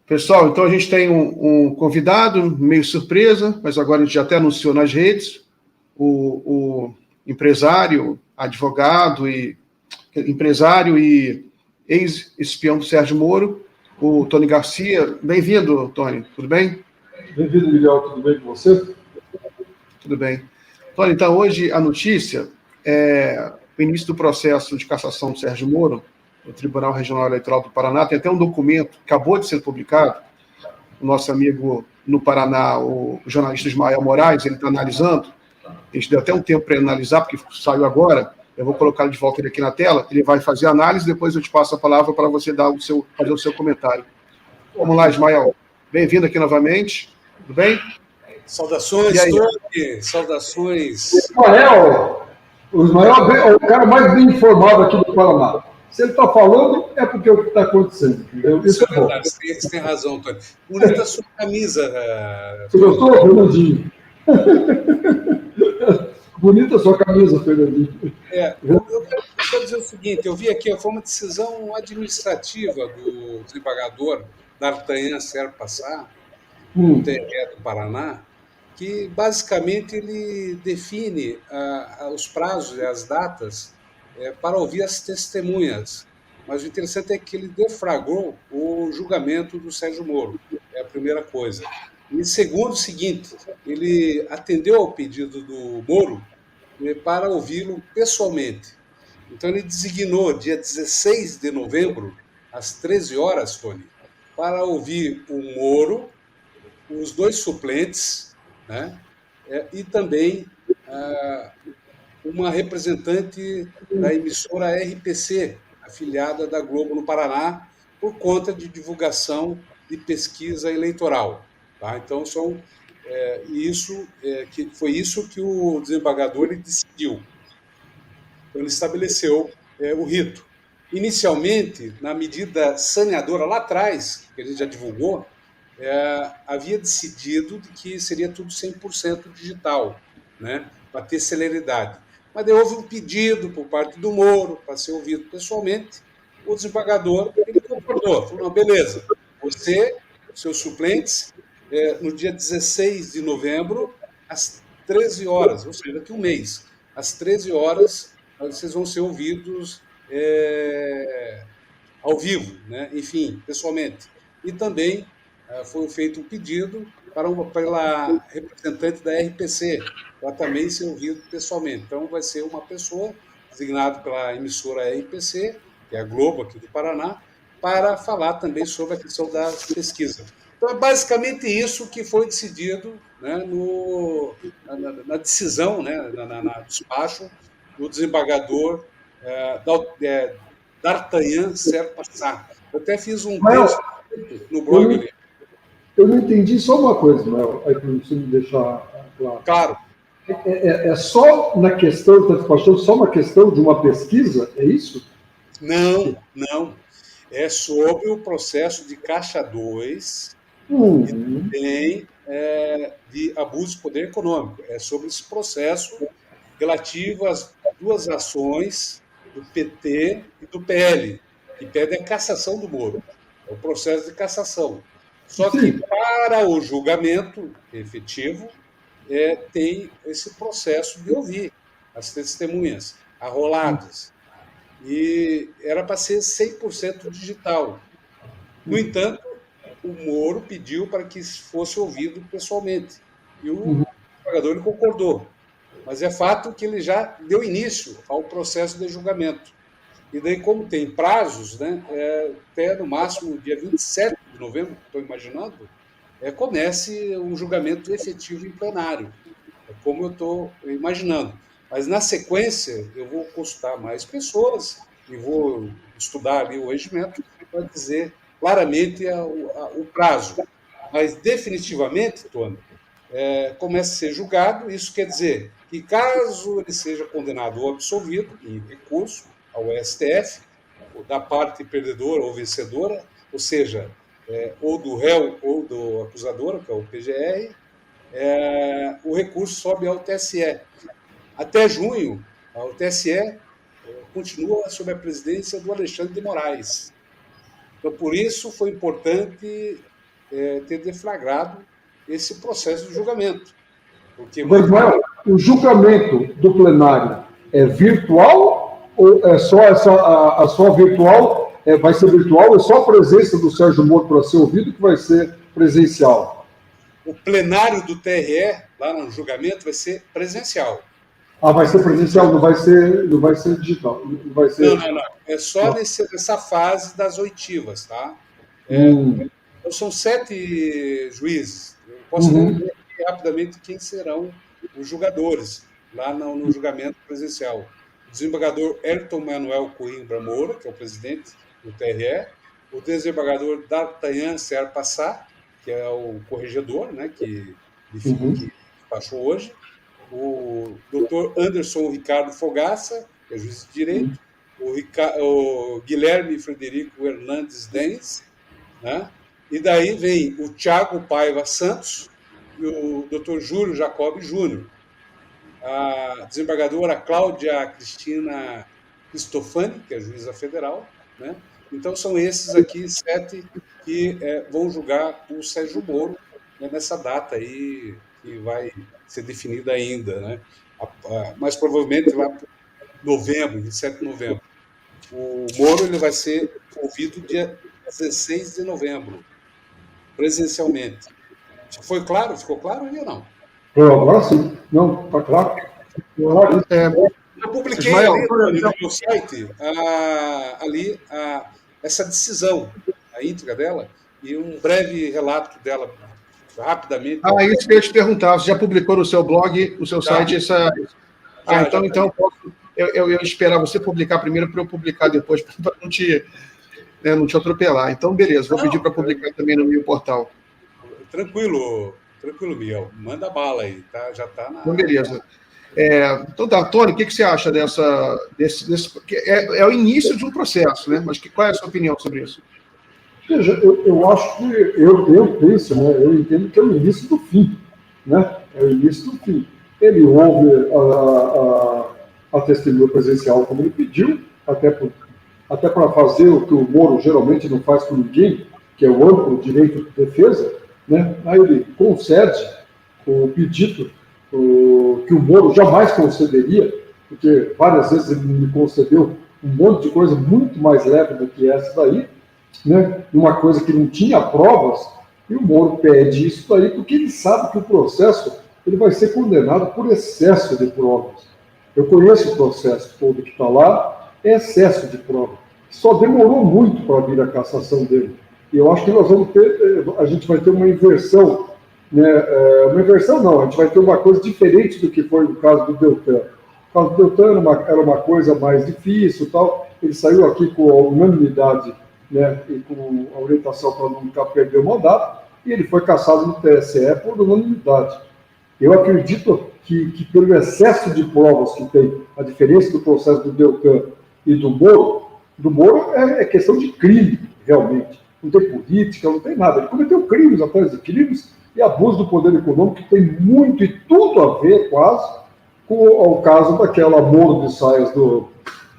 Pessoal, então a gente tem um convidado, meio surpresa, mas agora a gente já até anunciou nas redes, o empresário, advogado e ex-espião do Sérgio Moro, o Tony Garcia. Bem-vindo, Tony, tudo bem? Bem-vindo, Miguel, tudo bem com você? Tudo bem. Tony, então hoje a notícia é o início do processo de cassação do Sérgio Moro, no Tribunal Regional Eleitoral do Paraná. Tem até um documento que acabou de ser publicado. O nosso amigo no Paraná, o jornalista Ismael Moraes, ele está analisando. A gente deu até um tempo para ele analisar, porque saiu agora. Eu vou colocar de volta ele aqui na tela. Ele vai fazer a análise, depois eu te passo a palavra para você fazer o seu comentário. Vamos lá, Ismael. Bem-vindo aqui novamente. Tudo bem? Saudações, Tony. Saudações. O Ismael é o cara mais bem informado aqui do Paraná. Se ele está falando, é porque é o que está acontecendo. Entendeu? Isso é verdade, você tem razão, Tony. Bonita a sua camisa. Você gostou, Fernandinho? Bonita a sua camisa, Fernandinho. Eu quero dizer o seguinte, eu vi aqui, foi uma decisão administrativa do desembargador D'Artagnan Serpa-Sá, do TRE do Paraná, que basicamente ele define os prazos e as datas para ouvir as testemunhas. Mas o interessante é que ele deflagrou o julgamento do Sérgio Moro, é a primeira coisa. E segundo, o seguinte, ele atendeu ao pedido do Moro para ouvi-lo pessoalmente. Então ele designou dia 16 de novembro, às 13 horas, Tony, para ouvir o Moro, os dois suplentes, né? E também uma representante da emissora RPC, afiliada da Globo no Paraná, por conta de divulgação de pesquisa eleitoral. Tá? Então, foi isso que o desembargador ele decidiu. Então, ele estabeleceu o rito. Inicialmente, na medida saneadora lá atrás, que a gente já divulgou, havia decidido de que seria tudo 100% digital, né, para ter celeridade. Mas daí houve um pedido por parte do Moro para ser ouvido pessoalmente. O desembargador ele concordou, falou: não, beleza, você, seus suplentes, no dia 16 de novembro, às 13 horas, ou seja, daqui a um mês, às 13 horas, vocês vão ser ouvidos ao vivo, né, enfim, pessoalmente. E também foi feito um pedido pela representante da RPC, para também ser ouvido pessoalmente. Então, vai ser uma pessoa designada pela emissora RPC, que é a Globo aqui do Paraná, para falar também sobre a questão da pesquisa. Então, é basicamente isso que foi decidido, né, na decisão, né, na despacho do desembargador D'Artagnan Serpa-Sá. Eu até fiz um texto no blog ali. Eu não entendi só uma coisa, Mael, aí para você me deixar claro. Claro. É só na questão, está despachando só uma questão de uma pesquisa, é isso? Não, não. É sobre o processo de Caixa 2 e também de abuso de poder econômico. É sobre esse processo relativo às duas ações do PT e do PL, que pedem a cassação do Moro. É o processo de cassação. Só que para o julgamento efetivo, tem esse processo de ouvir as testemunhas arroladas. E era para ser 100% digital. No entanto, o Moro pediu para que fosse ouvido pessoalmente. E o desembargador concordou. Mas é fato que ele já deu início ao processo de julgamento. E daí, como tem prazos, né, até no máximo dia 27 de novembro, estou imaginando, comece um julgamento efetivo em plenário. É como eu estou imaginando. Mas, na sequência, eu vou consultar mais pessoas e vou estudar ali o regimento para dizer claramente o prazo. Mas, definitivamente, Tony, começa a ser julgado. Isso quer dizer que, caso ele seja condenado ou absolvido em recurso ao STF, da parte perdedora ou vencedora, ou seja, ou do réu ou do acusador, que é o PGR, o recurso sobe ao TSE. Até junho, o TSE continua sob a presidência do Alexandre de Moraes. Então, por isso, foi importante ter deflagrado esse processo de julgamento. Porque Ismael, o julgamento do plenário é virtual ou é só a só virtual? Vai ser virtual ou é só a presença do Sérgio Moro para ser ouvido que vai ser presencial? O plenário do TRE, lá no julgamento, vai ser presencial. Vai ser presencial, não vai ser digital. Não, vai ser... não. É só nessa fase das oitivas, tá? Então, são 7 juízes. Eu posso dizer rapidamente quem serão os julgadores lá no julgamento presencial. O desembargador Ayrton Manuel Coimbra Moura, que é o presidente do TRE, o desembargador D'Artagnan Serra Passar, que é o corregedor, né, que despachou hoje, o doutor Anderson Ricardo Fogaça, que é juiz de direito, o Guilherme Frederico Hernandes Denz, né? E daí vem o Tiago Paiva Santos e o doutor Júlio Jacob Júnior, a desembargadora Cláudia Cristina Cristofani, que é juíza federal, né? Então são esses aqui 7 que vão julgar o Sérgio Moro, né, nessa data aí que vai ser definida ainda, né? Mas provavelmente lá para novembro, 27 de novembro. O Moro ele vai ser ouvido dia 16 de novembro, presencialmente. Foi claro? Ficou claro ou não? Agora sim. Não, está claro. Eu publiquei ali no meu site essa decisão, a íntegra dela, e um breve relato dela, rapidamente. Isso que eu ia te perguntar. Você já publicou no seu blog, no seu site, essa... então eu ia esperar você publicar primeiro para eu publicar depois, para não te atropelar. Então, beleza, vou pedir para publicar também no meu portal. Tranquilo, Miguel. Manda bala aí, tá? Já está na... Então, beleza. Então tá, Tony, o que você acha desse é o início de um processo, né? Mas qual é a sua opinião sobre isso? Veja, eu acho que eu penso, né? Eu entendo que é o início do fim, né? É o início do fim. Ele ouve a testemunha presencial como ele pediu, até para fazer o que o Moro geralmente não faz com ninguém, que é o amplo direito de defesa, né? Aí ele concede o pedido que o Moro jamais concederia, porque várias vezes ele me concedeu um monte de coisa muito mais leve do que essa daí, né? Uma coisa que não tinha provas, e o Moro pede isso daí porque ele sabe que o processo ele vai ser condenado por excesso de provas. Eu conheço o processo todo que está lá, é excesso de prova. Só demorou muito para vir a cassação dele. E eu acho que a gente vai ter uma inversão, né? Uma inversão não, a gente vai ter uma coisa diferente do que foi no caso do Deltan. O caso do Deltan era uma coisa mais difícil, tal. Ele saiu aqui com a unanimidade, né, e com a orientação para não ficar perdendo o mandato, e ele foi cassado no TSE por unanimidade. Eu acredito que pelo excesso de provas que tem, a diferença do processo do Deltan e do Moro é questão de crime, realmente. Não tem política, não tem nada. Ele cometeu crimes atrás de crimes e abuso do poder econômico, que tem muito e tudo a ver, quase, com o caso daquela Moro de Saias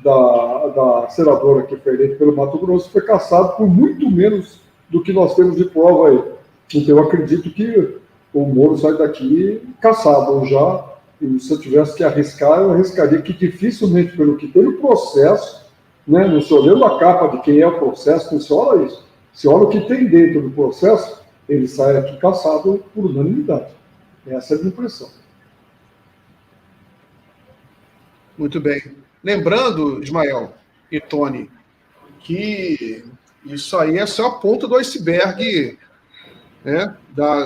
da senadora que foi eleita pelo Mato Grosso, foi cassado por muito menos do que nós temos de prova aí. Então eu acredito que o Moro sai daqui cassado já, e se eu tivesse que arriscar, eu arriscaria que dificilmente, pelo que tem no processo, né, não se olhando a capa de quem é o processo, não se olha isso. Se olha o que tem dentro do processo, ele sai aqui cassado por unanimidade. Essa é a minha impressão. Muito bem. Lembrando, Ismael e Tony, que isso aí é só a ponta do iceberg, né,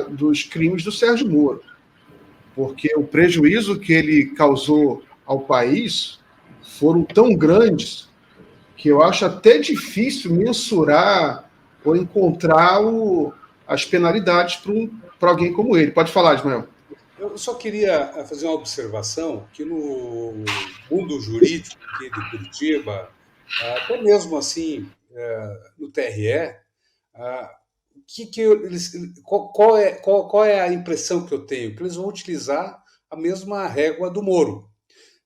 dos crimes do Sérgio Moro. Porque o prejuízo que ele causou ao país foram tão grandes que eu acho até difícil mensurar ou encontrar as penalidades para alguém como ele. Pode falar, Ismael. Eu só queria fazer uma observação que no mundo jurídico aqui de Curitiba, até mesmo assim no TRE, qual é a impressão que eu tenho? Que eles vão utilizar a mesma régua do Moro.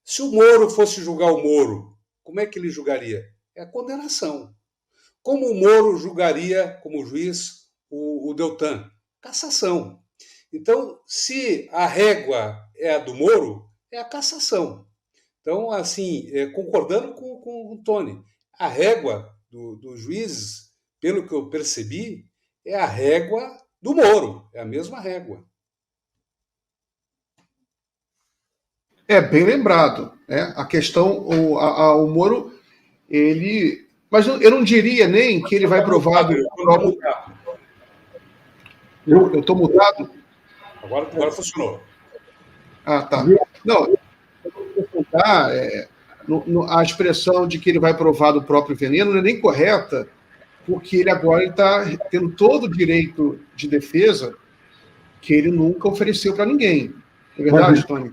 Se o Moro fosse julgar o Moro, como é que ele julgaria? É a condenação. Como o Moro julgaria, como juiz, o Deltan? Cassação. Então, se a régua é a do Moro, é a cassação. Então, assim, concordando com o Tony, a régua dos juízes, pelo que eu percebi, é a régua do Moro, é a mesma régua. É bem lembrado, né? A questão, o Moro, ele... Mas eu não diria nem que ele vai provar do próprio... Eu estou mutado? Agora funcionou. Ah, tá. Não, a expressão de que ele vai provar do próprio veneno não é nem correta, porque ele agora está tendo todo o direito de defesa que ele nunca ofereceu para ninguém. É verdade, Tony?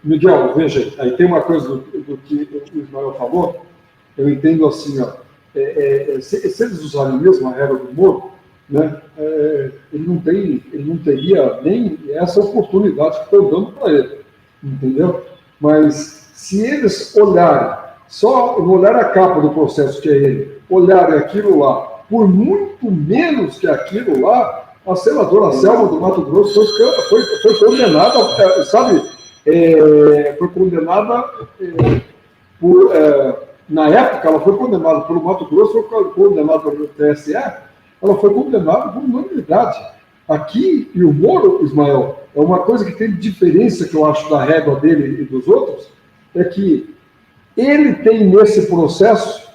Miguel, veja, aí tem uma coisa do que o Ismael falou, eu entendo assim, ó, se eles usarem mesmo a regra do Moro, né, ele não teria nem essa oportunidade que estão dando para ele, entendeu? Mas se eles olharem, só olhar a capa do processo que é ele, olharem aquilo lá, por muito menos que aquilo lá, a senadora Selma do Mato Grosso foi condenada, sabe, foi condenada por... na época, ela foi condenada pelo Mato Grosso, foi condenada pelo TSE, ela foi condenada por unanimidade. Aqui, e o Moro, Ismael, é uma coisa que tem diferença, que eu acho, da régua dele e dos outros, é que ele tem nesse processo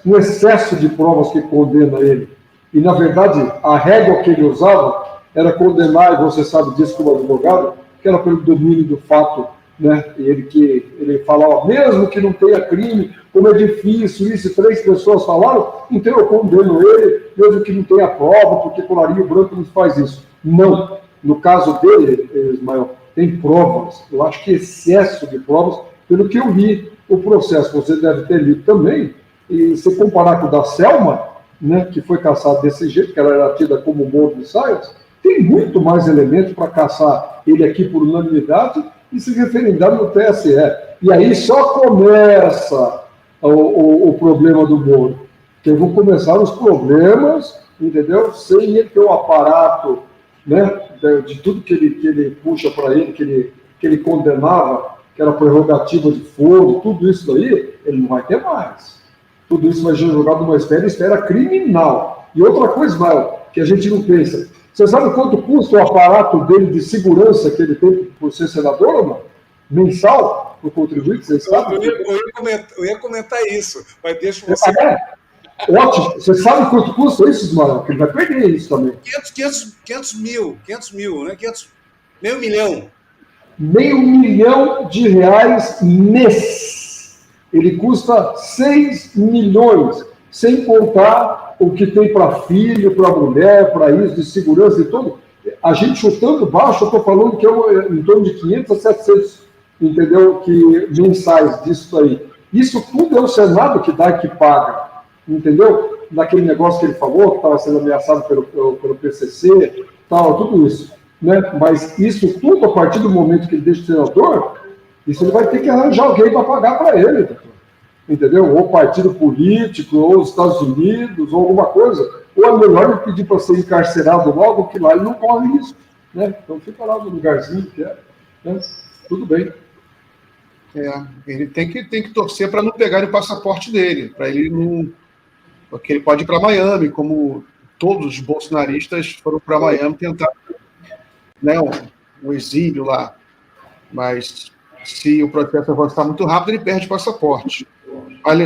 um excesso de provas que condena ele. E, na verdade, a régua que ele usava era condenar, e você sabe disso como advogado, que era pelo domínio do fato, né? Ele falava, mesmo que não tenha crime, como é difícil isso, 3 pessoas falaram, então eu condeno ele, mesmo que não tenha prova, porque colarinho branco não faz isso. Não. No caso dele, Ismael, tem provas. Eu acho que excesso de provas, pelo que eu li o processo, você deve ter lido também, e se comparar com o da Selma, né, que foi caçada desse jeito, que ela era tida como Moro de Saias, tem muito mais elementos para caçar ele aqui por unanimidade e se referendar no TSE. E aí só começa o problema do Moro, que vão começar os problemas, entendeu? Sem ele ter o aparato, né, de tudo que ele puxa para ele, que ele condenava, que era prerrogativa de foro, tudo isso daí, ele não vai ter mais. Tudo isso vai ser jogado numa esfera criminal. E outra coisa, Mael, que a gente não pensa, você sabe quanto custa o aparato dele de segurança que ele tem por ser senador ou não? Mensal, por contribuinte, vocês sabem? Eu ia comentar isso, mas deixa você... Ótimo. Você sabe quanto custa isso, Ismael? Porque ele vai perder isso também. 500 mil, né? Meio milhão. R$500 mil mês. Ele custa 6 milhões, sem contar o que tem para filho, para mulher, para isso, de segurança e tudo. A gente chutando baixo, eu estou falando que é em torno de 500 a 700, entendeu? Mensais disso aí. Isso tudo é o Senado que dá e que paga, entendeu? Naquele negócio que ele falou, que estava sendo ameaçado pelo PCC, tal, tudo isso. Né? Mas isso tudo, a partir do momento que ele deixa o senador, isso ele vai ter que arranjar alguém para pagar para ele, entendeu? Ou partido político, ou os Estados Unidos, ou alguma coisa. Ou é melhor ele pedir para ser encarcerado logo, que lá ele não corre isso. Né? Então fica lá no lugarzinho que é. Né? Tudo bem. Ele tem que torcer para não pegar o passaporte dele, para ele não... Porque ele pode ir para Miami, como todos os bolsonaristas foram para Miami tentar, né, um exílio lá. Mas se o processo avançar muito rápido, ele perde o passaporte.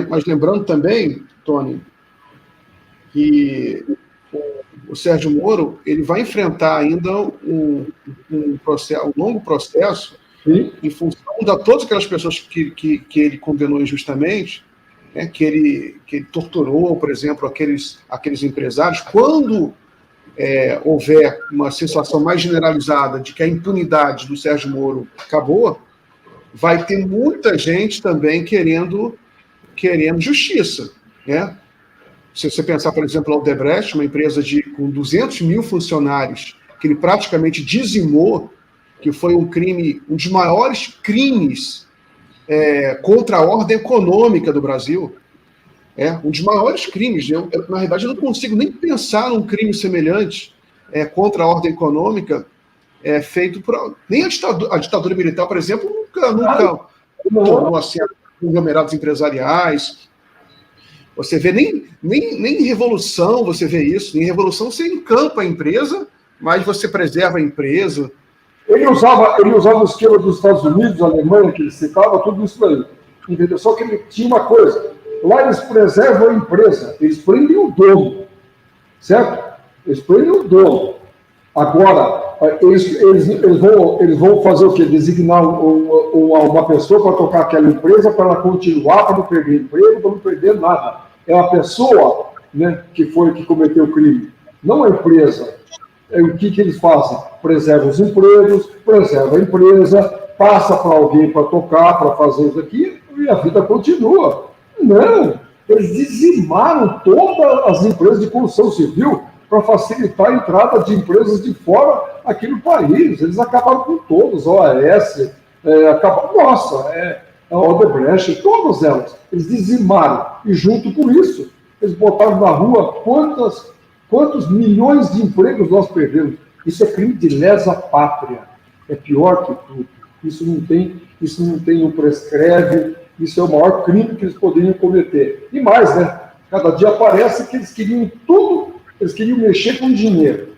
Mas lembrando também, Tony, que o Sérgio Moro ele vai enfrentar ainda um longo processo. Sim. Em função de todas aquelas pessoas que ele condenou injustamente, né, que ele torturou, por exemplo, aqueles empresários. Quando houver uma sensação mais generalizada de que a impunidade do Sérgio Moro acabou, vai ter muita gente também querendo justiça, né? Se você pensar, por exemplo, a Odebrecht, uma empresa com 200 mil funcionários, que ele praticamente dizimou, que foi um dos maiores crimes contra a ordem econômica do Brasil. Um dos maiores crimes. Na verdade, eu não consigo nem pensar num crime semelhante contra a ordem econômica feito por... Nem a ditadura militar, por exemplo, nunca tornou assim conglomerados empresariais. Você vê, nem em Revolução você vê isso. Em Revolução você encampa a empresa, mas você preserva a empresa. Ele usava o esquema dos Estados Unidos, Alemanha, que ele citava, tudo isso daí. Entendeu? Só que ele tinha uma coisa. Lá eles preservam a empresa, eles prendem o dono. Certo? Eles prendem o dono. Agora, eles vão fazer o quê? Designar uma pessoa para tocar aquela empresa, para ela continuar, para não perder emprego, para não perder nada. É a pessoa, né, que cometeu o crime, não a empresa. O que eles fazem? Preservam os empregos, preserva a empresa, passa para alguém para tocar, para fazer isso aqui, e a vida continua. Não, eles dizimaram todas as empresas de construção civil para facilitar a entrada de empresas de fora aqui no país. Eles acabaram com todos, a OAS, a Odebrecht, todas elas. Eles dizimaram. E junto com isso, eles botaram na rua quantos milhões de empregos nós perdemos. Isso é crime de lesa pátria. É pior que tudo. Isso não prescreve. Isso é o maior crime que eles poderiam cometer. E mais, né? Cada dia parece que eles queriam tudo, eles queriam mexer com dinheiro.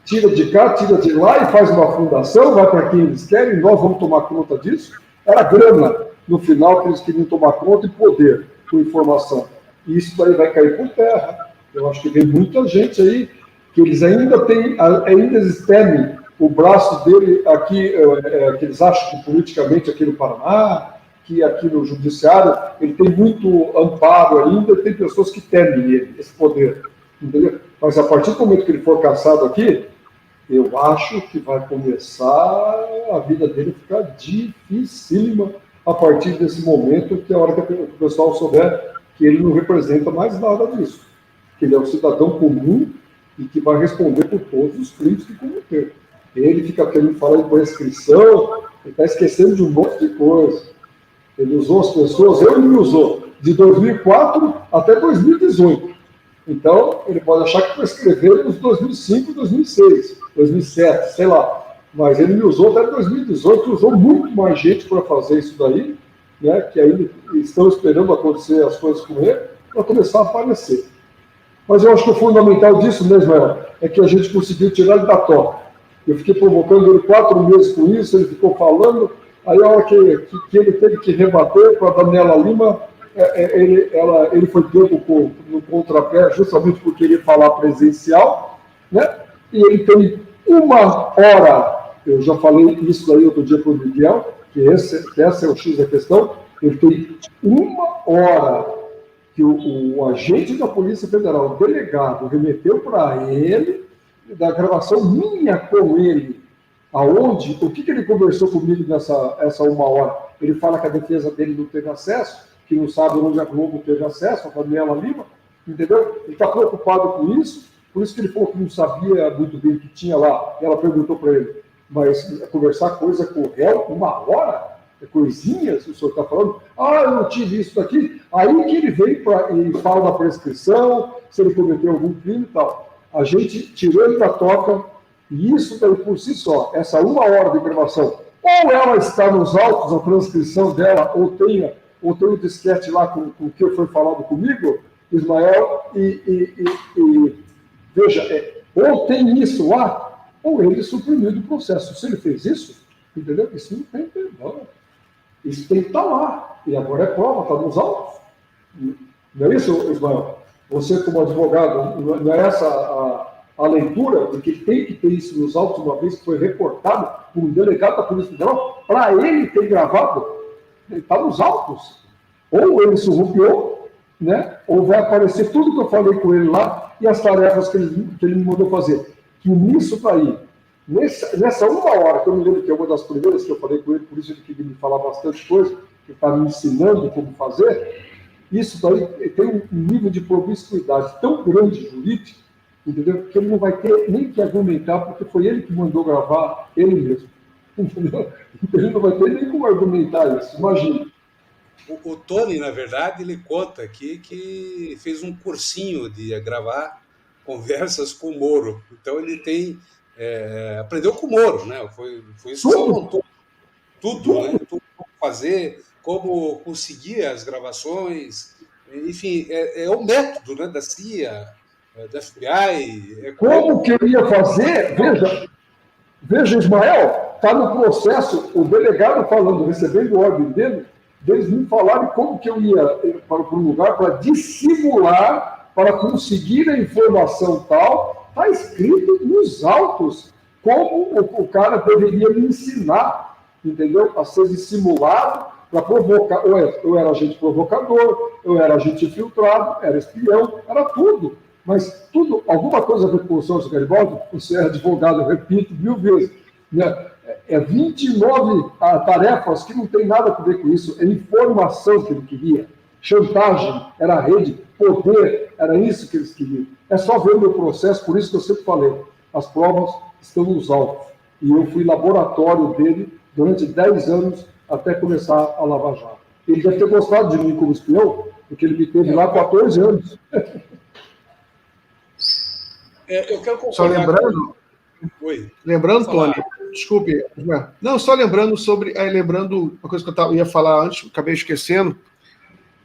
Tira de cá, tira de lá e faz uma fundação, vai para quem eles querem, nós vamos tomar conta disso. Era grana, no final, que eles queriam tomar conta e poder com informação. E isso daí vai cair por terra. Eu acho que tem muita gente aí que eles ainda eles temem o braço dele aqui, que eles acham que politicamente aqui no Paraná, que aqui no Judiciário, ele tem muito amparo ainda, tem pessoas que temem ele, esse poder. Entendeu? Mas a partir do momento que ele for caçado aqui, eu acho que vai começar a vida dele ficar dificílima a partir desse momento, que é a hora que o pessoal souber que ele não representa mais nada disso. Que ele é um cidadão comum e que vai responder por todos os crimes que cometeu. Ele fica querendo falar em prescrição, ele está esquecendo de um monte de coisa. Ele usou as pessoas, ele me usou, de 2004 até 2018. Então, ele pode achar que prescreveu nos 2005, 2006, 2007, sei lá. Mas ele me usou até 2018, usou muito mais gente para fazer isso daí, né, que ainda estão esperando acontecer as coisas com ele, para começar a aparecer. Mas eu acho que o fundamental disso mesmo é que a gente conseguiu tirar ele da toca. Eu fiquei provocando ele 4 meses com isso, ele ficou falando, aí a hora que ele teve que rebater com a Daniela Lima, ele foi pego no contrapé justamente por querer falar presencial, né? E ele tem 1 hora, eu já falei isso daí outro dia para o Miguel, que essa é o X da questão, ele tem 1 hora que o agente da Polícia Federal, o delegado, remeteu para ele, da gravação minha com ele, aonde, o que ele conversou comigo essa 1 hora? Ele fala que a defesa dele não teve acesso, que não sabe onde a Globo teve acesso, a Daniela Lima, entendeu? Ele está preocupado com isso, por isso que ele falou que não sabia muito bem o que tinha lá. E ela perguntou para ele, mas conversar coisa com o réu, 1 hora? Coisinhas, o senhor está falando? Eu não tive isso daqui. Aí que ele vem e fala da prescrição, se ele cometeu algum crime e tal. A gente tirou ele da toca, e isso daí por si só, essa 1 hora de gravação, ou ela está nos autos, a transcrição dela, ou tem o disquete lá com o que foi falado comigo, Ismael, e veja, ou tem isso lá, ou ele suprimiu do processo. Se ele fez isso, entendeu? Isso não tem perdão. Isso tem que estar lá. E agora é prova, está nos autos. Não é isso, Ismael? Você, como advogado, não é essa a leitura de que tem que ter isso nos autos, uma vez que foi reportado por um delegado da Polícia Federal, para ele ter gravado? Ele está nos autos. Ou ele surrupiou, né? Ou vai aparecer tudo que eu falei com ele lá e as tarefas que ele me mandou fazer. Que nisso daí, nessa 1 hora, que eu me lembro que é uma das primeiras que eu falei com ele, por isso ele queria me falar bastante coisa, que está me ensinando como fazer, isso daí tem um nível de promiscuidade tão grande jurídico, entendeu? Que ele não vai ter nem que argumentar, porque foi ele que mandou gravar ele mesmo. Entendeu? Ele não vai ter nem como argumentar isso, imagina. O Tony, na verdade, ele conta aqui que fez um cursinho de gravar conversas com o Moro. Então ele aprendeu com o Moro, né? Foi isso que você contou. Tudo, né? Tudo como fazer, como conseguir as gravações, enfim, é o método, né, da CIA, da FBI. Como que eu ia fazer? Veja, Ismael, está no processo, o delegado falando, recebendo ordem dele, deles me falaram como que eu ia para um lugar para dissimular, para conseguir a informação tal. Está escrito nos autos como o cara deveria me ensinar, entendeu? A ser dissimulado, para provocar. Eu era agente provocador, eu era agente infiltrado, era espião, era tudo. Mas tudo, alguma coisa a ver com o senhor Garibaldi, você é advogado, eu repito 1000 vezes. Né? 29 tarefas que não tem nada a ver com isso, é informação que ele queria, chantagem, era rede, poder, era isso que eles queriam. É só ver o meu processo, por isso que eu sempre falei, as provas estão nos autos. E eu fui laboratório dele durante 10 anos até começar a Lava Jato. Ele deve ter gostado de mim como espião, porque ele me teve lá 14 anos. Eu quero concordar. Só lembrando, lembrando, Tony, desculpe, não, só lembrando lembrando uma coisa que eu ia falar antes, acabei esquecendo,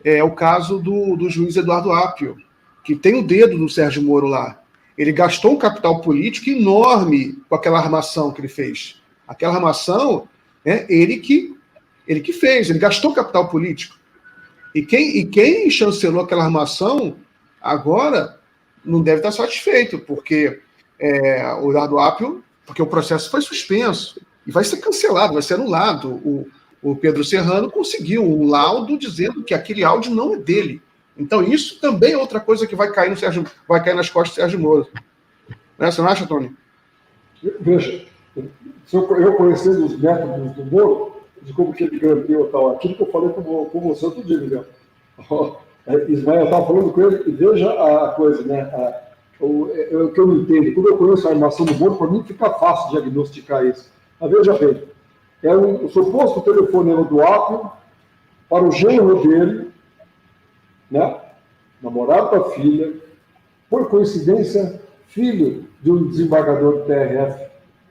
é o caso do juiz Eduardo Apio, que tem o dedo do Sérgio Moro lá. Ele gastou um capital político enorme com aquela armação que ele fez. Aquela armação, ele que fez, ele gastou capital político. E quem chancelou aquela armação agora não deve estar satisfeito, porque o Eduardo Apio, porque o processo foi suspenso e vai ser cancelado, vai ser anulado. O Pedro Serrano conseguiu um laudo dizendo que aquele áudio não é dele. Então isso também é outra coisa que vai cair nas costas do Sérgio Moro. Você não acha, Tony? Veja, eu conhecendo os métodos do Moro, de como que ele ganhou tal, aquilo que eu falei com você outro dia, Miguel. Ismael estava falando com ele, e veja a coisa, né? O que eu não entendo, quando eu conheço a armação do Moro, para mim fica fácil diagnosticar isso. Mas veja bem, é um suposto telefonema do Apio para o genro dele, né? Namorado da filha, por coincidência, filho de um desembargador do TRF,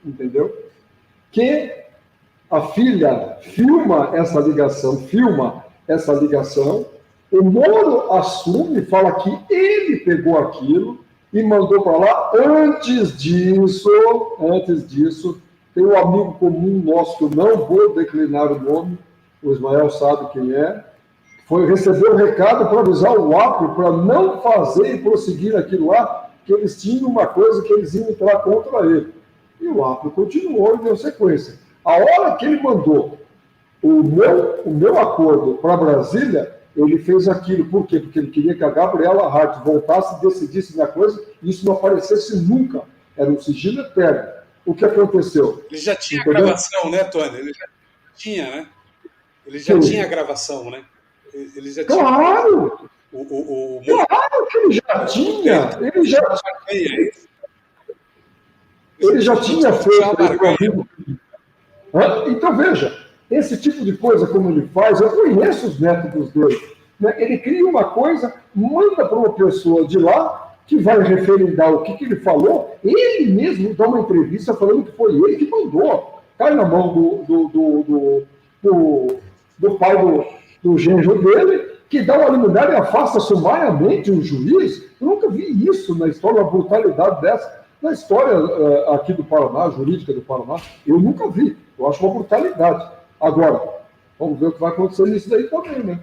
entendeu? Que a filha filma essa ligação, o Moro assume, fala que ele pegou aquilo e mandou para lá. Antes disso, tem um amigo comum nosso, que eu não vou declinar o nome, o Ismael sabe quem é, recebeu um recado para avisar o Apio para não fazer e prosseguir aquilo lá, que eles tinham uma coisa que eles iam entrar contra ele. E o Apio continuou e deu sequência. A hora que ele mandou o meu acordo para Brasília, ele fez aquilo. Por quê? Porque ele queria que a Gabriela Hart voltasse e decidisse na coisa, e isso não aparecesse nunca. Era um sigilo eterno. O que aconteceu? Ele já tinha a gravação, né, Tony? Ele já tinha, né? Ele já tinha a gravação, né? Ele já tinha. Claro! Claro que ele já tinha! Ele já tinha feito. Então, veja, esse tipo de coisa, como ele faz, eu conheço os métodos dele. Né? Ele cria uma coisa, manda para uma pessoa de lá, que vai referendar o que ele falou, ele mesmo dá uma entrevista falando que foi ele que mandou. Cai na mão do pai do genro dele, que dá uma liminar e afasta sumariamente um juiz. Eu nunca vi isso na história, uma brutalidade dessa. Na história aqui do Paraná, jurídica do Paraná, eu nunca vi. Eu acho uma brutalidade. Agora, vamos ver o que vai acontecer nisso daí também, né?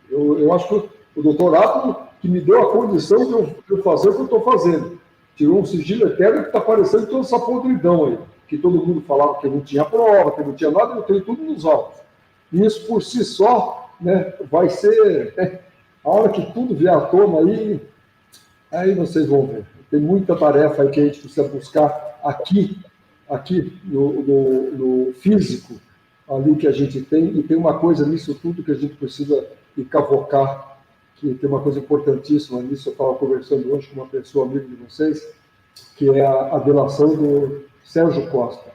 Eu acho que o doutorado que me deu a condição de eu fazer o que eu estou fazendo. Tirou um sigilo eterno que está parecendo toda essa podridão aí, que todo mundo falava que não tinha prova, que não tinha nada, eu tenho tudo nos autos. E isso por si só, né, vai ser... A hora que tudo vier à tona aí vocês vão ver. Tem muita tarefa aí que a gente precisa buscar aqui no físico, ali que a gente tem, e tem uma coisa nisso tudo que a gente precisa cavocar, que tem uma coisa importantíssima nisso. Eu estava conversando hoje com uma pessoa, amigo de vocês, que é a delação do Sérgio Costa.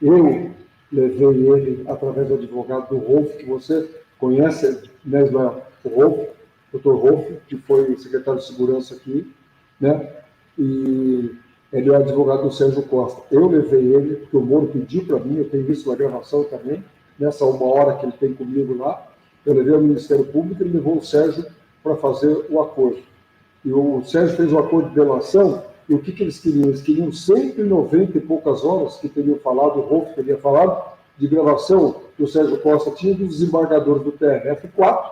Eu levei ele, através do advogado do Rolf, que você conhece, né, o Rolf, doutor Rolf, que foi secretário de segurança aqui, né? E ele é advogado do Sérgio Costa. Eu levei ele, porque o Moro pediu para mim, eu tenho visto na gravação também, nessa 1 hora que ele tem comigo lá, eu levei ao Ministério Público e ele levou o Sérgio para fazer o acordo. E o Sérgio fez o acordo de delação, e o que eles queriam? Eles queriam 190 e poucas horas, que teriam falado, o Rolf teria falado, de gravação que o Sérgio Costa tinha dos desembargadores do TRF4,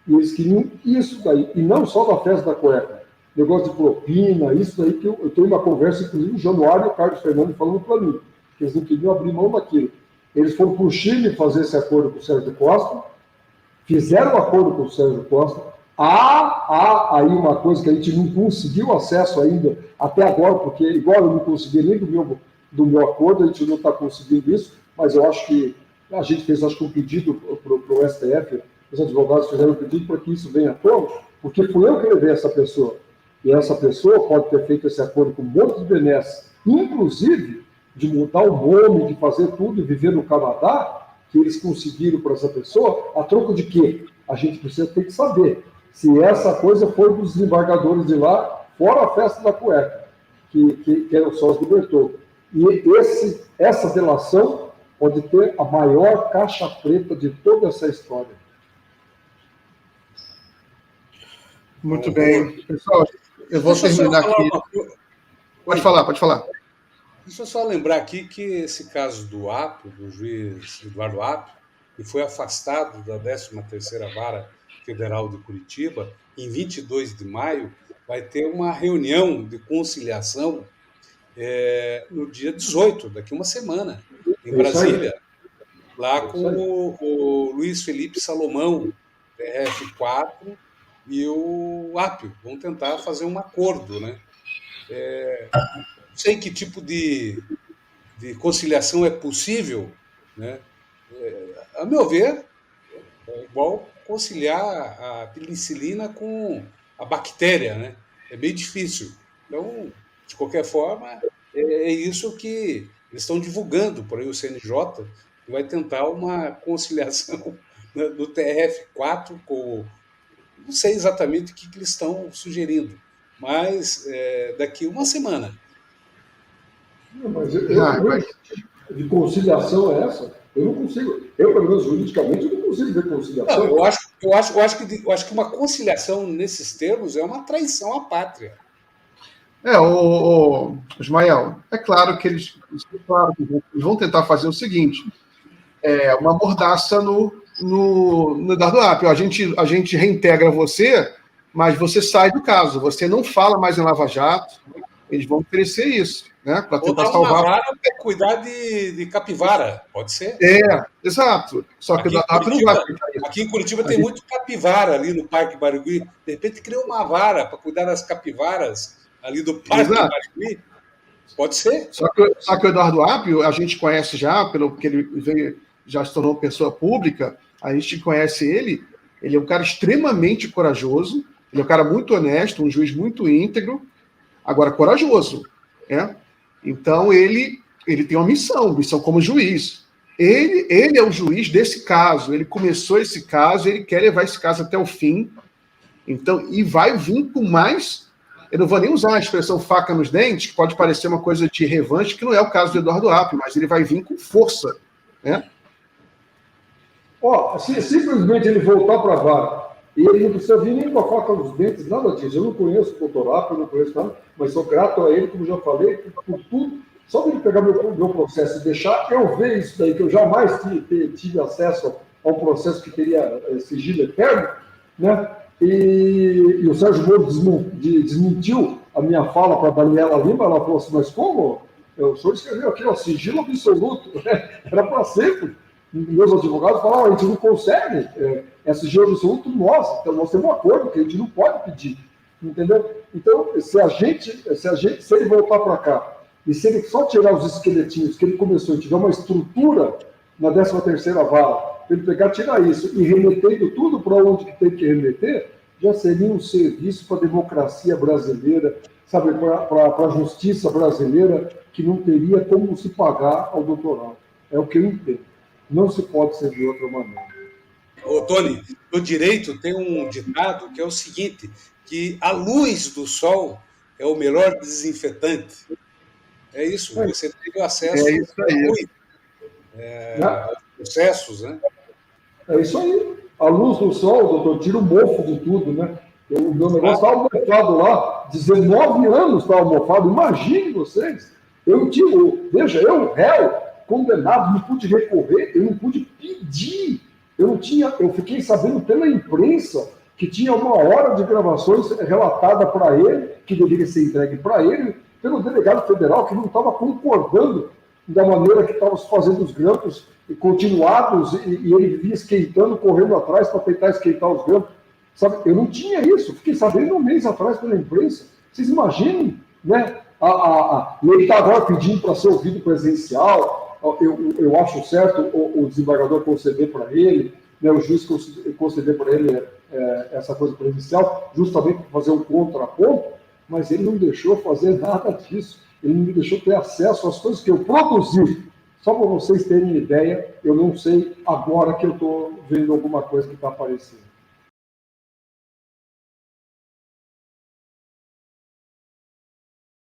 e eles queriam isso daí, e não só da festa da cueca, negócio de propina, isso daí que eu tenho uma conversa, inclusive, o Januário e o Carlos Fernando falando para mim, que eles não queriam abrir mão daquilo. Eles foram para o Chile fazer esse acordo com o Sérgio Costa, fizeram o acordo com o Sérgio Costa. Há aí uma coisa que a gente não conseguiu acesso ainda até agora, porque igual eu não consegui nem do meu acordo, a gente não está conseguindo isso, mas eu acho que a gente fez, acho que um pedido para o STF, os advogados fizeram um pedido para que isso venha à tona, porque fui eu que levei essa pessoa. E essa pessoa pode ter feito esse acordo com um monte de benesses, inclusive de mudar o nome, de fazer tudo e viver no Canadá, que eles conseguiram para essa pessoa, a troco de quê? A gente precisa ter que saber se essa coisa foi dos desembargadores de lá, fora a festa da cueca, que eram só os libertou. E essa delação pode ter a maior caixa preta de toda essa história. Muito bem. Pessoal, eu vou terminar aqui. Pode falar. Deixa eu só lembrar aqui que esse caso do Apio, do juiz Eduardo Apio, que foi afastado da 13ª Vara Federal de Curitiba, em 22 de maio, vai ter uma reunião de conciliação no dia 18, daqui uma semana, em Brasília, lá com o Luiz Felipe Salomão, TRF4, e o Apio. Vão tentar fazer um acordo, né? Não sei que tipo de conciliação é possível, né? A meu ver, é igual conciliar a penicilina com a bactéria, né? É bem difícil. Então, de qualquer forma, é isso que eles estão divulgando por aí, o CNJ, que vai tentar uma conciliação do TRF4 com... Não sei exatamente o que eles estão sugerindo, mas daqui uma semana. Não, mas de conciliação é essa? Eu não consigo. Eu, pelo menos juridicamente, eu não consigo ver conciliação. Não, eu acho que uma conciliação nesses termos é uma traição à pátria. Ismael, é claro que eles vão tentar fazer o seguinte: uma mordaça no Eduardo Apio. A gente reintegra você, mas você sai do caso. Você não fala mais em Lava Jato. Eles vão oferecer isso, né? Para tentar salvar. Uma vara para cuidar de capivara, pode ser? Exato. Só que aqui em Curitiba tem muito capivara ali no Parque Barigui. De repente criou uma vara para cuidar das capivaras ali do Parque Barigui. Pode ser? Só que o Eduardo Apio, a gente conhece já, pelo que ele veio, já se tornou pessoa pública, a gente conhece ele. Ele é um cara extremamente corajoso, ele é um cara muito honesto, um juiz muito íntegro, agora corajoso, né? Então ele tem uma missão como juiz. Ele é o juiz desse caso, ele começou esse caso, ele quer levar esse caso até o fim, então, e vai vir com mais, eu não vou nem usar a expressão faca nos dentes, que pode parecer uma coisa de revanche, que não é o caso do Eduardo Apio, mas ele vai vir com força, né? Se simplesmente ele voltar para a vara, e ele não precisa vir nem com a faca nos dentes, nada disso. Eu não conheço o doutor Apio, eu não conheço nada, mas sou grato a ele, como já falei, por tudo. Só ele pegar meu processo e deixar eu ver isso daí, que eu jamais tive acesso a um processo que teria sigilo eterno, né? E o Sérgio Moro desmentiu a minha fala para a Daniela Lima. Ela falou assim: mas como? O senhor escreveu aqui, sigilo absoluto, né? Era para sempre. Meus advogados falaram: a gente não consegue, sigilo absoluto nós, então nós temos um acordo que a gente não pode pedir, entendeu? Então, se ele voltar para cá, e se ele só tirar os esqueletinhos que ele começou e tiver uma estrutura na 13ª Vara, ele pegar, tirar isso e remetendo tudo para onde que tem que remeter, já seria um serviço para a democracia brasileira, sabe, para a justiça brasileira, que não teria como se pagar ao doutorado. É o que eu entendo. Não se pode ser de outra maneira. Ô, Tony, no direito tem um ditado que é o seguinte, que a luz do sol é o melhor desinfetante. É isso, você tem acesso É isso à aí. luz, aos processos, né? É isso aí. A luz do sol, doutor, tira o mofo de tudo, né? O meu negócio estava almofado lá, 19 anos estava almofado. Imagine vocês. Veja, eu, réu, condenado, não pude recorrer, eu não pude pedir. Eu fiquei sabendo pela imprensa que tinha 1 hora de gravações relatada para ele, que deveria ser entregue para ele, pelo delegado federal, que não estava concordando da maneira que estavam fazendo os grampos continuados, e ele vivia esquentando, correndo atrás para tentar esquentar os grampos. Sabe? Eu não tinha isso, fiquei sabendo 1 mês atrás pela imprensa. Vocês imaginem, né? E ele está agora pedindo para ser ouvido presencial. Eu acho certo o desembargador conceder para ele, né, o juiz conceder para ele essa coisa presencial, justamente para fazer um contraponto, mas ele não deixou fazer nada disso. Ele não me deixou ter acesso às coisas que eu produzi. Só para vocês terem ideia, eu não sei agora que eu estou vendo alguma coisa que está aparecendo.